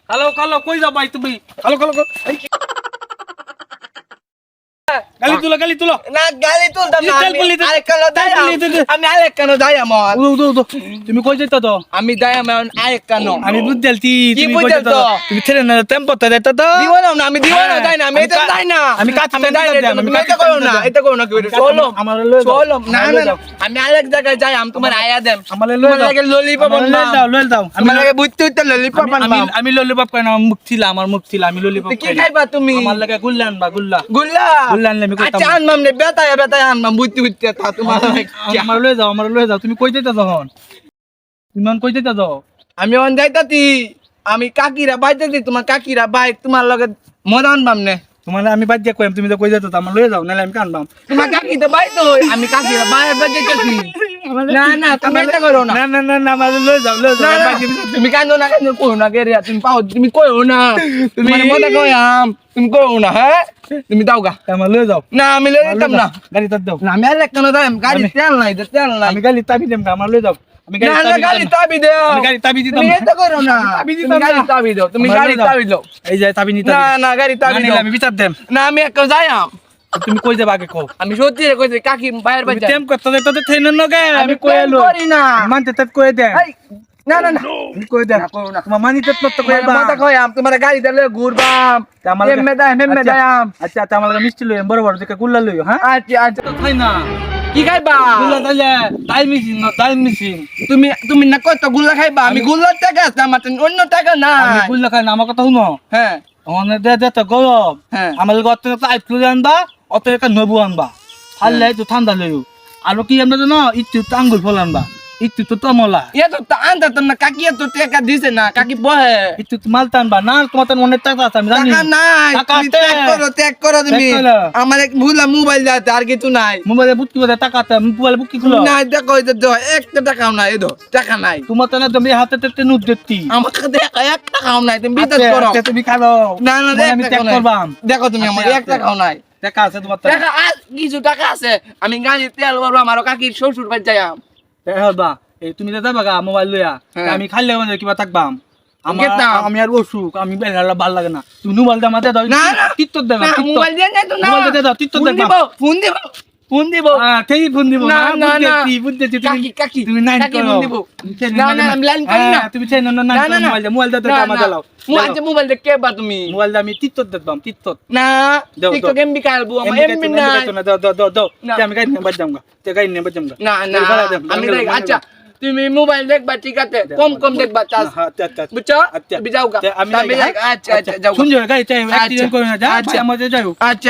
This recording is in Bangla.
কালো কালো কই যাও ভাই তুমি কালো কালো গালি তুলো না গালি তুলতাম না তেল পুলি দে। আমি আরেক কানো যাই আমার তুমি কই যাইতা তো আমি যাই আমার আরেক কানো আমি বুঝ দেলতি কি তুমি বুঝ কই যাইতা দেলতো? তুমি ছেড়ে না টেম্পো তে যাইতা তো দিব না আমি দিব না যাই না আমি এটা যাই না আমি কাছে যাই না আমি তুমি এটা করো না এটা করো না কি চলো আমার লয়ে যাও চলো না না আমি আরেক জায়গায় যাই আমি তোমার আয়া দেম আমার লয়ে তোমার যাও লাগে ললিপপ লয়ে যাও লয়ে যাও আমার লাগে বুঝতে বুঝতে ললিপপ আনবা আমি ললিপপ খাই না মুখ ছিল আমার মুখ ছিল আমি ললিপপ কি খাইবা তুমি আমার লাগে গুল্লা আনবা গুল্লা গুল্লা গুল্লা আনলে আমি কইতাম আচ্ছা আনবাম নে বেতায় বেতায় আনবাম বুঝতে বুঝতে তা তোমার আমার লয়ে যাও তুমি কই যাইতা তখন তুমি কই যাইতা যাও আমি অন যাইতাছি আমি কাকিরা বাইতাছি তোমার কাকিরা বাইক তোমার লগে মজা আনবাম নে তোমার আমি বাদ দিয়া কইম তুমি তো কই যাইতা আমার লয়ে যাও নালে আমি কানবাম তোমার কাকি তো বাইতো আমি কাকিরা বাইরে বাজাইতাছি না না তুমি এটা করো না না না না না আমার লয়ে যাও না, না, তুমি কান্দো না কান্দো কইও না গেরিয়া তুমি পাও তুমি কইও না তুমি মানে মজা কইয়াম তুমি কইও না হ্যাঁ তুমি দাও গা আমার লয়ে যাও না আমি লই যেতাম না গাড়ি তার দাও না আমি আর কেন যাই গাড়ি তেল নাই তেল নাই আমি গাড়ি তাবি দেম আমার লয়ে যাও আমি না না গাড়ি তাবি দাও আমি গাড়ি তাবি দিতাম তুমি এটা করো না তাবি তুমি দিতাম গাড়ি না। তাবি দাও তুমি আমার গাড়ি লয়ে যাও। তাবি দাও এই যে তাবি নিতে না না গাড়ি তাবি দাও আমি বিচার দেম না আমি এক যাইয়াম তুমি কই যাবা আগে কও আমি সত্যি রে কইছি কাকি বাইরে তুমি বাজা টেম করতে দে তো থেন ন গে আমি কই প্রেম এলো করি না মানতে তত কই দে এই, না না না আমি কই দে না, কইও না। তোমার মানি তত তো কই তোমার বা মাথা কইয়াম তোমার গাড়ি দিলে ঘুরবাম আমার এমে দাম আচ্ছা আচ্ছা আমার মিষ্টি লই বড় বড় দিকে গুল্লা লইও হ্যাঁ আচ্ছা আচ্ছা তো খাই না কি খাইবা গুল্লা তাইলে টাইম মিশিং তুমি তুমি না কত গুল্লা খাইবা আমি গুল্লার টাকা আছে আমার তো অন্য টাকা আমি নাই গুল্লা খাই না আমার কথা শুনো হ্যাঁ ওনে দে দে তো গরম হ্যাঁ। আমার গত একটা আইফ্লু আনবা অত একটা নবু আনবা হারলে তো ঠান্ডা লইও আর কি আমরা জানো ইচ্ছু আঙ্গুল ফল আনবা ইচ্ছু তো তমলা এ তো আনতা তো না কাকি তো টাকা দিছে না কাকি বহে ইচ্ছু মালটা আনবা না তোমার তো অনেক টাকা আছে আমি জানি টাকা নাই টাকা তুমি আছে। ত্যাগ করো তুমি ত্যাগ করো। আমার এক ভুলা মোবাইল যাতে আর কিছু নাই মোবাইলে বুকি বাদে টাকা আছে মোবাইলে বুকি খুলো না দেখো এই যে একটা টাকাও নাই এদো টাকা নাই তোমার তো না তুমি হাতে তে নুট দিতি আমার কাছে এক টাকাও নাই তুমি বিদেশ করো তুমি খালো না না আমি দেখো ত্যাগ করবাম দেখো তুমি আমার আছে, এক টাকাও নাই টাকা আছে তোমার তো টাকা কিছু টাকা আছে আমি গাড়ি তেল ভরবো আমার কাকির শ্বশুর বাড়ি যাই হবা এই তুমি তো যাবা গা মোবাইল লইয়া হ্যাঁ। আমি খাইলে মানে কিবা থাকবাম আমার গেতাম। আমি আর অসুখ আমি বেলা ভাল লাগে না তুমি মোবাইল দা মাতে দাও না, না। টিকটক দে না না, মোবাইল দিয়ে যাই তো না মোবাইল দে দাও টিকটক ফোন দে দিব ফোন দিব ফোন দিব হ্যাঁ সেই ফোন দিব না, না, না। বুঝতেছি কাকি, কাকি, তুমি নাইন কাকি করো ফোন দিব। তুমি সেই না, না, আমি লাইন করি না। তুমি সেই নাইন না, না, না। মোবাইল দে না, আমার না। জ্বালাও মোবাইল দিয়ে কে বা তুমি মোবাইল দা আমি টিকটক দেখবাম টিকটক না দাও, টিকটক দাও। এমবি কালবো আমার এমবি নাই দাও না। আমি গাড়ি নিয়ে বাজাম গা তে গাড়ি নিয়ে বাজাম গা না না আমি দেখ আচ্ছা তুমি মোবাইল দেখবা ঠিক আছে কম কম দেখবা চার্জ বুঝছো আচ্ছা। তুমি যাও গা আমি আমি আচ্ছা আচ্ছা যাও গা। শুনছো গাড়ি চাই আচ্ছা। অ্যাক্সিডেন্ট করে না যা আচ্ছা। আমাদের যাও আচ্ছা